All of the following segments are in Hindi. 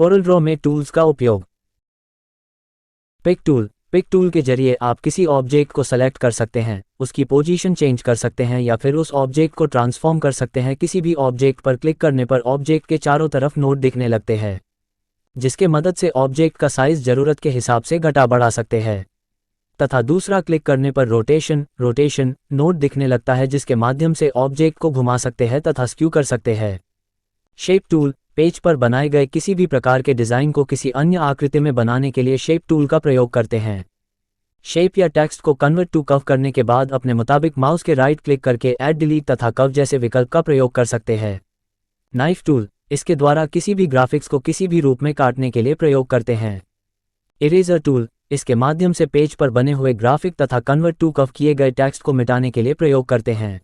कोरल ड्रॉ में टूल्स का उपयोग। पिक टूल के जरिए आप किसी ऑब्जेक्ट को सेलेक्ट कर सकते हैं, उसकी पोजीशन चेंज कर सकते हैं या फिर उस ऑब्जेक्ट को ट्रांसफॉर्म कर सकते हैं। किसी भी ऑब्जेक्ट पर क्लिक करने पर ऑब्जेक्ट के चारों तरफ नोड दिखने लगते हैं, जिसके मदद से ऑब्जेक्ट का साइज ज़रूरत के हिसाब से घटा बढ़ा सकते हैं। तथा दूसरा, क्लिक करने पर रोटेशन नोड दिखने लगता है, जिसके माध्यम से ऑब्जेक्ट को घुमा सकते हैं तथा स्क्यू कर सकते हैं। शेप टूल, पेज पर बनाए गए किसी भी प्रकार के डिज़ाइन को किसी अन्य आकृति में बनाने के लिए शेप टूल का प्रयोग करते हैं। शेप या टेक्स्ट को कन्वर्ट टू कर्व करने के बाद अपने मुताबिक माउस के राइट क्लिक करके ऐड, डिलीट तथा कर्व जैसे विकल्प का प्रयोग कर सकते हैं। नाइफ टूल, इसके द्वारा किसी भी ग्राफिक्स को किसी भी रूप में काटने के लिए प्रयोग करते हैं। इरेजर टूल, इसके माध्यम से पेज पर बने हुए ग्राफिक तथा कन्वर्ट टू कर्व किए गए टेक्स्ट को मिटाने के लिए प्रयोग करते हैं।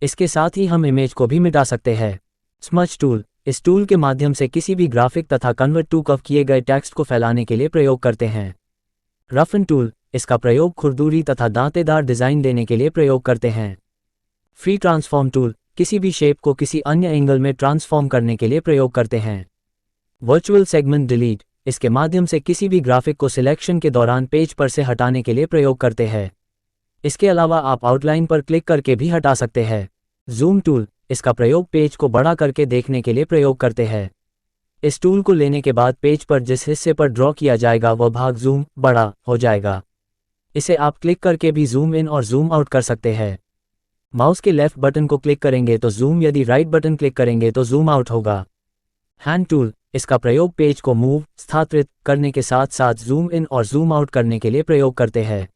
इसके साथ ही हम इमेज को भी मिटा सकते हैं। स्मज टूल, इस टूल के माध्यम से किसी भी ग्राफिक तथा कन्वर्ट टू कर्व किए गए टेक्स्ट को फैलाने के लिए प्रयोग करते हैं। रफन टूल, इसका प्रयोग खुरदुरी तथा दांतेदार डिज़ाइन देने के लिए प्रयोग करते हैं। फ्री ट्रांसफॉर्म टूल, किसी भी शेप को किसी अन्य एंगल में ट्रांसफॉर्म करने के लिए प्रयोग करते हैं। वर्चुअल सेगमेंट डिलीट, इसके माध्यम से किसी भी ग्राफिक को सिलेक्शन के दौरान पेज पर से हटाने के लिए प्रयोग करते हैं। इसके अलावा आप आउटलाइन पर क्लिक करके भी हटा सकते हैं। जूम टूल, इसका प्रयोग पेज को बड़ा करके देखने के लिए प्रयोग करते हैं। इस टूल को लेने के बाद पेज पर जिस हिस्से पर ड्रॉ किया जाएगा वह भाग जूम बड़ा हो जाएगा। इसे आप क्लिक करके भी जूम इन और जूम आउट कर सकते हैं। माउस के लेफ्ट बटन को क्लिक करेंगे तो जूम, यदि राइट बटन क्लिक करेंगे तो जूम आउट होगा। हैंड टूल, इसका प्रयोग पेज को मूव स्थानांतरित करने के साथ साथ जूम इन और जूम आउट करने के लिए प्रयोग करते हैं।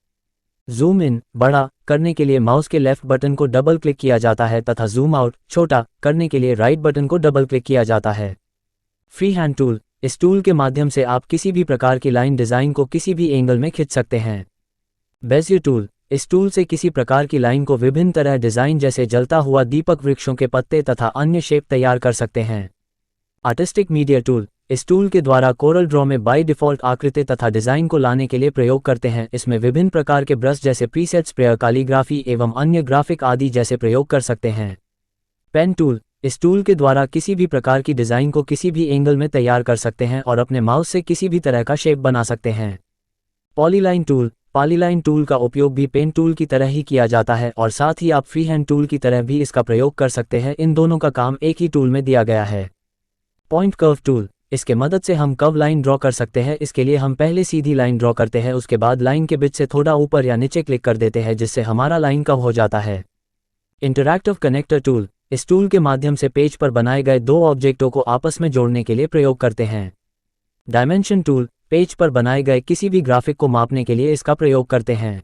जूम इन बड़ा करने के लिए माउस के लेफ्ट बटन को डबल क्लिक किया जाता है तथा जूम आउट छोटा करने के लिए राइट बटन को डबल क्लिक किया जाता है। फ्री हैंड टूल, इस टूल के माध्यम से आप किसी भी प्रकार की लाइन डिज़ाइन को किसी भी एंगल में खींच सकते हैं। बेजियर टूल, इस टूल से किसी प्रकार की लाइन को विभिन्न तरह डिज़ाइन जैसे जलता हुआ दीपक, वृक्षों के पत्ते तथा अन्य शेप तैयार कर सकते हैं। आर्टिस्टिक मीडिया टूल, इस टूल के द्वारा कोरल ड्रॉ में बाय डिफ़ॉल्ट आकृति तथा डिज़ाइन को लाने के लिए प्रयोग करते हैं। इसमें विभिन्न प्रकार के ब्रश जैसे प्रीसेट, स्प्रेयर, कैलीग्राफी एवं अन्य ग्राफिक आदि जैसे प्रयोग कर सकते हैं। पेन टूल, इस टूल के द्वारा किसी भी प्रकार की डिज़ाइन को किसी भी एंगल में तैयार कर सकते हैं और अपने माउस से किसी भी तरह का शेप बना सकते हैं। पॉलीलाइन टूल, पॉलीलाइन टूल का उपयोग भी पेन टूल की तरह ही किया जाता है और साथ ही आप फ्री हैंड टूल की तरह भी इसका प्रयोग कर सकते हैं। इन दोनों का काम एक ही टूल में दिया गया है। पॉइंट कर्व टूल, इसके मदद से हम कर्व लाइन ड्रॉ कर सकते हैं। इसके लिए हम पहले सीधी लाइन ड्रॉ करते हैं, उसके बाद लाइन के बीच से थोड़ा ऊपर या नीचे क्लिक कर देते हैं, जिससे हमारा लाइन कर्व हो जाता है। इंटरैक्टिव कनेक्टर टूल, इस टूल के माध्यम से पेज पर बनाए गए दो ऑब्जेक्टों को आपस में जोड़ने के लिए प्रयोग करते हैं। डायमेंशन टूल, पेज पर बनाए गए किसी भी ग्राफिक को मापने के लिए इसका प्रयोग करते हैं।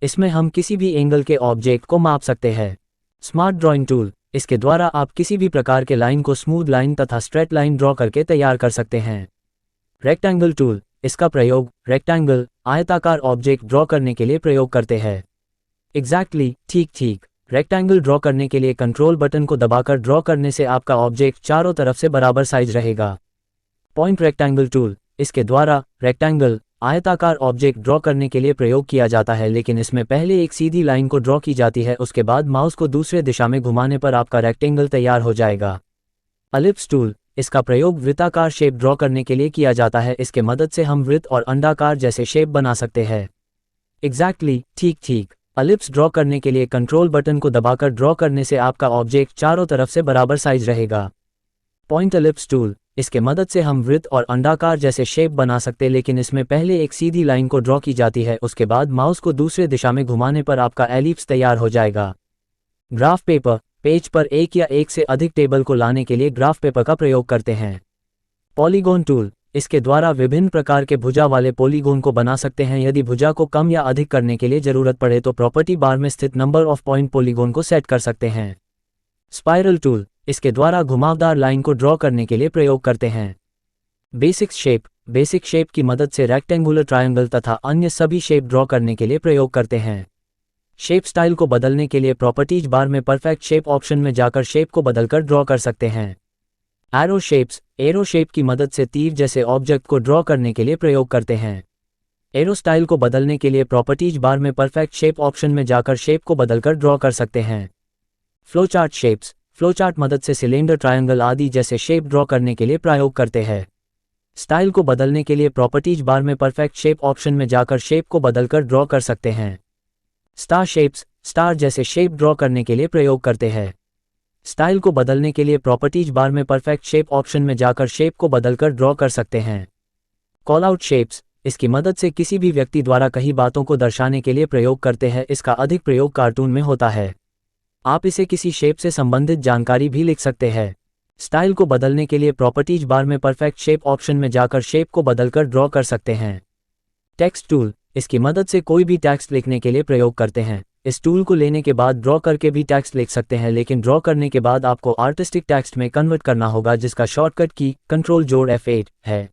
इसमें हम किसी भी एंगल के ऑब्जेक्ट को माप सकते हैं। स्मार्ट ड्राइंग टूल, इसके द्वारा आप किसी भी प्रकार के लाइन को स्मूथ लाइन तथा स्ट्रेट लाइन ड्रॉ करके तैयार कर सकते हैं। रेक्टेंगल टूल, इसका प्रयोग रेक्टेंगल आयताकार ऑब्जेक्ट ड्रॉ करने के लिए प्रयोग करते हैं। एग्जैक्टली ठीक रेक्टेंगल ड्रॉ करने के लिए कंट्रोल बटन को दबाकर ड्रॉ करने से आपका ऑब्जेक्ट चारों तरफ से बराबर साइज रहेगा। पॉइंट रेक्टेंगल टूल, इसके द्वारा रेक्टेंगल आयताकार ऑब्जेक्ट ड्रॉ करने के लिए प्रयोग किया जाता है, लेकिन इसमें पहले एक सीधी लाइन को ड्रॉ की जाती है, उसके बाद माउस को दूसरे दिशा में घुमाने पर आपका रेक्टेंगल तैयार हो जाएगा। एलिप्स टूल, इसका प्रयोग वृत्ताकार शेप ड्रॉ करने के लिए किया जाता है। इसके मदद से हम वृत्त और अंडाकार जैसे शेप बना सकते हैं। एग्जैक्टली ठीक एलिप्स ड्रॉ करने के लिए कंट्रोल बटन को दबाकर ड्रॉ करने से आपका ऑब्जेक्ट चारों तरफ से बराबर साइज रहेगा। पॉइंट एलिप्स टूल, इसके मदद से हम वृत्त और अंडाकार जैसे शेप बना सकते, लेकिन इसमें पहले एक सीधी लाइन को ड्रॉ की जाती है, उसके बाद माउस को दूसरे दिशा में घुमाने पर आपका एलिप्स तैयार हो जाएगा। ग्राफ पेपर, पेज पर एक या एक से अधिक टेबल को लाने के लिए ग्राफ पेपर का प्रयोग करते हैं। पॉलीगॉन टूल, इसके द्वारा विभिन्न प्रकार के भुजा वाले पॉलीगॉन को बना सकते हैं। यदि भुजा को कम या अधिक करने के लिए जरूरत पड़े तो प्रॉपर्टी बार में स्थित नंबर ऑफ पॉइंट पॉलीगॉन को सेट कर सकते हैं। स्पाइरल टूल, इसके द्वारा घुमावदार लाइन को ड्रॉ करने के लिए प्रयोग करते हैं। बेसिक शेप की मदद से रेक्टेंगुलर, ट्रायंगल तथा अन्य सभी शेप ड्रॉ करने के लिए प्रयोग करते हैं। शेप स्टाइल को बदलने के लिए प्रॉपर्टीज बार में परफेक्ट शेप ऑप्शन में जाकर शेप को बदलकर ड्रॉ कर सकते हैं। एरो शेप की मदद से तीर जैसे ऑब्जेक्ट को ड्रॉ करने के लिए प्रयोग करते हैं। एरो स्टाइल को बदलने के लिए प्रॉपर्टीज बार में परफेक्ट शेप ऑप्शन में जाकर शेप को बदलकर ड्रॉ कर सकते हैं। फ्लोचार्ट शेप्स, फ्लोचार्ट मदद से सिलेंडर, ट्रायंगल आदि जैसे शेप ड्रॉ करने के लिए प्रयोग करते हैं। स्टाइल को बदलने के लिए प्रॉपर्टीज बार में परफेक्ट शेप ऑप्शन में जाकर शेप को बदलकर ड्रॉ कर सकते हैं। स्टार शेप्स, स्टार जैसे शेप ड्रॉ करने के लिए प्रयोग करते हैं। स्टाइल को बदलने के लिए प्रॉपर्टीज बार में परफेक्ट शेप ऑप्शन में जाकर शेप को बदलकर ड्रॉ कर सकते हैं। कॉल आउट शेप्स, इसकी मदद से किसी भी व्यक्ति द्वारा कही बातों को दर्शाने के लिए प्रयोग करते हैं। इसका अधिक प्रयोग कार्टून में होता है। आप इसे किसी शेप से संबंधित जानकारी भी लिख सकते हैं। स्टाइल को बदलने के लिए प्रॉपर्टीज बार में परफेक्ट शेप ऑप्शन में जाकर शेप को बदलकर ड्रॉ कर सकते हैं। टेक्स्ट टूल, इसकी मदद से कोई भी टेक्स्ट लिखने के लिए प्रयोग करते हैं। इस टूल को लेने के बाद ड्रॉ करके भी टेक्स्ट लिख सकते हैं, लेकिन ड्रॉ करने के बाद आपको आर्टिस्टिक टेक्स्ट में कन्वर्ट करना होगा, जिसका शॉर्टकट की Ctrl+F8 है।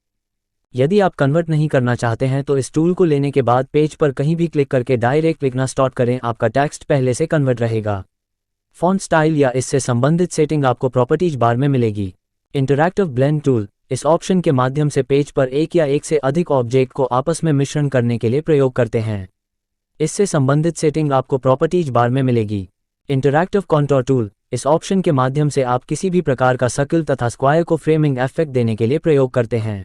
यदि आप कन्वर्ट नहीं करना चाहते हैं तो इस टूल को लेने के बाद पेज पर कहीं भी क्लिक करके डायरेक्ट लिखना स्टार्ट करें, आपका टेक्स्ट पहले से कन्वर्ट रहेगा। फॉन्ट स्टाइल या इससे संबंधित सेटिंग आपको प्रॉपर्टीज बार में मिलेगी। इंटरैक्टिव ब्लेंड टूल, इस ऑप्शन के माध्यम से पेज पर एक या एक से अधिक ऑब्जेक्ट को आपस में मिश्रण करने के लिए प्रयोग करते हैं। इससे संबंधित सेटिंग आपको प्रॉपर्टीज बार में मिलेगी। इंटरैक्टिव कॉन्टूर टूल, इस ऑप्शन के माध्यम से आप किसी भी प्रकार का सर्कल तथा स्क्वायर को फ्रेमिंग इफेक्ट देने के लिए प्रयोग करते हैं।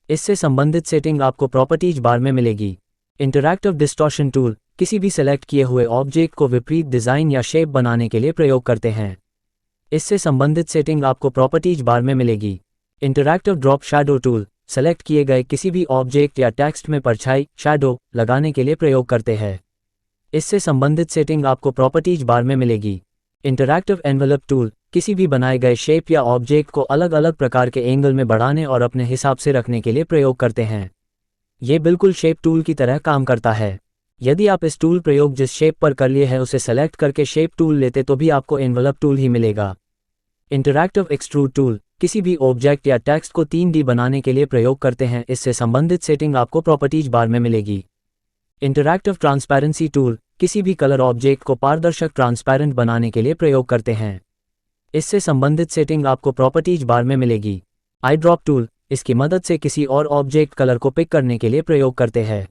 इससे संबंधित सेटिंग आपको प्रॉपर्टीज बार में मिलेगी। इंटरैक्टिव डिस्टॉर्शन टूल, किसी भी सेलेक्ट किए हुए ऑब्जेक्ट को विपरीत डिज़ाइन या शेप बनाने के लिए प्रयोग करते हैं। इससे संबंधित सेटिंग आपको प्रॉपर्टीज बार में मिलेगी। Interactive drop shadow tool, select किए गए किसी भी ऑब्जेक्ट या टेक्स्ट में परछाई, शैडो लगाने के लिए प्रयोग करते हैं। इससे संबंधित सेटिंग आपको प्रॉपर्टीज बार में मिलेगी। इंटरैक्टिव एनवेलप टूल, किसी भी बनाए गए शेप या ऑब्जेक्ट को अलग अलग प्रकार के एंगल में बढ़ाने और अपने हिसाब से रखने के लिए प्रयोग करते हैं। ये बिल्कुल शेप टूल की तरह काम करता है। यदि आप इस टूल प्रयोग जिस शेप पर कर लिए है उसे सेलेक्ट करके शेप टूल लेते तो भी आपको एनवेलप टूल ही मिलेगा। इंटरैक्टिव एक्सट्रूड टूल, किसी भी ऑब्जेक्ट या टेक्स्ट को 3D बनाने के लिए प्रयोग करते हैं। इससे संबंधित सेटिंग आपको प्रॉपर्टीज बार में मिलेगी। इंटरैक्टिव ट्रांसपेरेंसी टूल, किसी भी कलर ऑब्जेक्ट को पारदर्शक ट्रांसपेरेंट बनाने के लिए प्रयोग करते हैं। इससे संबंधित सेटिंग आपको प्रॉपर्टीज बार में मिलेगी। आई ड्रॉप टूल, इसकी मदद से किसी और ऑब्जेक्ट कलर को पिक करने के लिए प्रयोग करते हैं,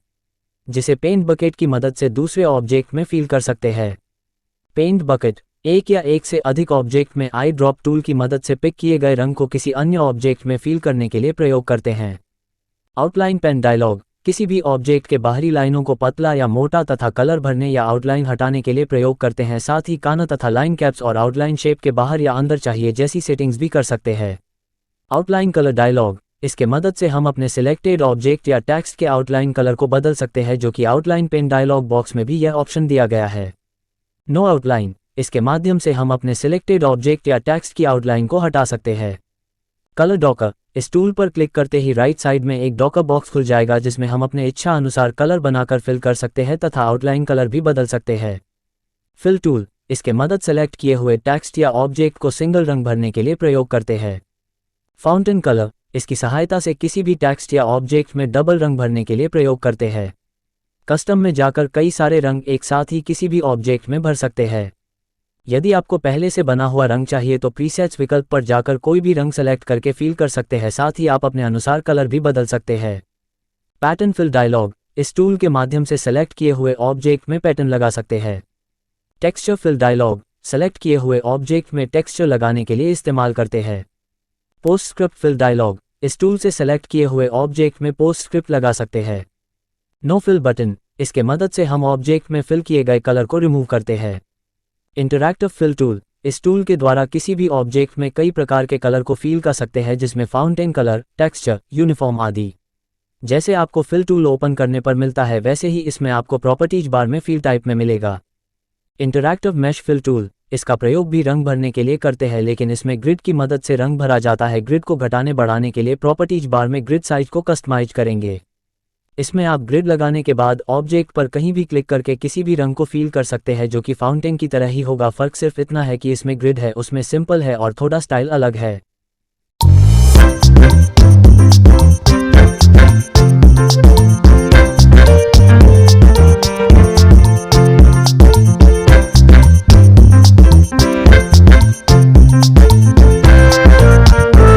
जिसे पेंट बकेट की मदद से दूसरे ऑब्जेक्ट में फिल कर सकते हैं। पेंट बकेट, एक या एक से अधिक ऑब्जेक्ट में आई ड्रॉप टूल की मदद से पिक किए गए रंग को किसी अन्य ऑब्जेक्ट में फिल करने के लिए प्रयोग करते हैं। आउटलाइन पेन डायलॉग, किसी भी ऑब्जेक्ट के बाहरी लाइनों को पतला या मोटा तथा कलर भरने या आउटलाइन हटाने के लिए प्रयोग करते हैं। साथ ही काना तथा लाइन कैप्स और आउटलाइन शेप के बाहर या अंदर चाहिए जैसी सेटिंग्स भी कर सकते हैं। आउटलाइन कलर डायलॉग, इसके मदद से हम अपने सिलेक्टेड ऑब्जेक्ट या टेक्स्ट के आउटलाइन कलर को बदल सकते हैं, जो कि आउटलाइन पेन डायलॉग बॉक्स में भी यह ऑप्शन दिया गया है। नो आउटलाइन, इसके माध्यम से हम अपने सिलेक्टेड ऑब्जेक्ट या टेक्स्ट की आउटलाइन को हटा सकते हैं। कलर डॉकर, इस टूल पर क्लिक करते ही राइट साइड में एक डॉकर बॉक्स खुल जाएगा, जिसमें हम अपने इच्छा अनुसार कलर बनाकर फिल कर सकते हैं तथा आउटलाइन कलर भी बदल सकते हैं। फिल टूल, इसके मदद सेलेक्ट किए हुए टेक्स्ट या ऑब्जेक्ट को सिंगल रंग भरने के लिए प्रयोग करते हैं। फाउंटेन कलर, इसकी सहायता से किसी भी टेक्स्ट या ऑब्जेक्ट में डबल रंग भरने के लिए प्रयोग करते हैं। कस्टम में जाकर कई सारे रंग एक साथ ही किसी भी ऑब्जेक्ट में भर सकते हैं। यदि आपको पहले से बना हुआ रंग चाहिए तो प्रीसेट्स विकल्प पर जाकर कोई भी रंग सेलेक्ट करके फिल कर सकते हैं। साथ ही आप अपने अनुसार कलर भी बदल सकते हैं। पैटर्न फिल डायलॉग, इस टूल के माध्यम से सेलेक्ट किए हुए ऑब्जेक्ट में पैटर्न लगा सकते हैं। टेक्सचर फिल डायलॉग, सेलेक्ट किए हुए ऑब्जेक्ट में टेक्सचर लगाने के लिए इस्तेमाल करते हैं। पोस्टस्क्रिप्ट फिल डायलॉग, इस टूल से सेलेक्ट किए हुए ऑब्जेक्ट में पोस्टस्क्रिप्ट लगा सकते हैं। नो फिल बटन, इसके मदद से हम ऑब्जेक्ट में फिल किए गए कलर को रिमूव करते हैं। इंटरैक्टिव फिल टूल, इस टूल के द्वारा किसी भी ऑब्जेक्ट में कई प्रकार के कलर को फिल कर सकते हैं, जिसमें फाउंटेन कलर, टेक्सचर, यूनिफॉर्म आदि। जैसे आपको फिल टूल ओपन करने पर मिलता है वैसे ही इसमें आपको प्रॉपर्टीज बार में फिल टाइप में मिलेगा। इंटरैक्टिव मैश फिल टूल, इसका प्रयोग भी रंग भरने के लिए करते हैं, लेकिन इसमें ग्रिड की मदद से रंग भरा जाता है। ग्रिड को घटाने बढ़ाने के लिए प्रॉपर्टीज बार में ग्रिड साइज को कस्टमाइज करेंगे। इसमें आप ग्रिड लगाने के बाद ऑब्जेक्ट पर कहीं भी क्लिक करके किसी भी रंग को फील कर सकते हैं, जो कि फाउंटेन की तरह ही होगा। फर्क सिर्फ इतना है कि इसमें ग्रिड है, उसमें सिंपल है और थोड़ा स्टाइल अलग है।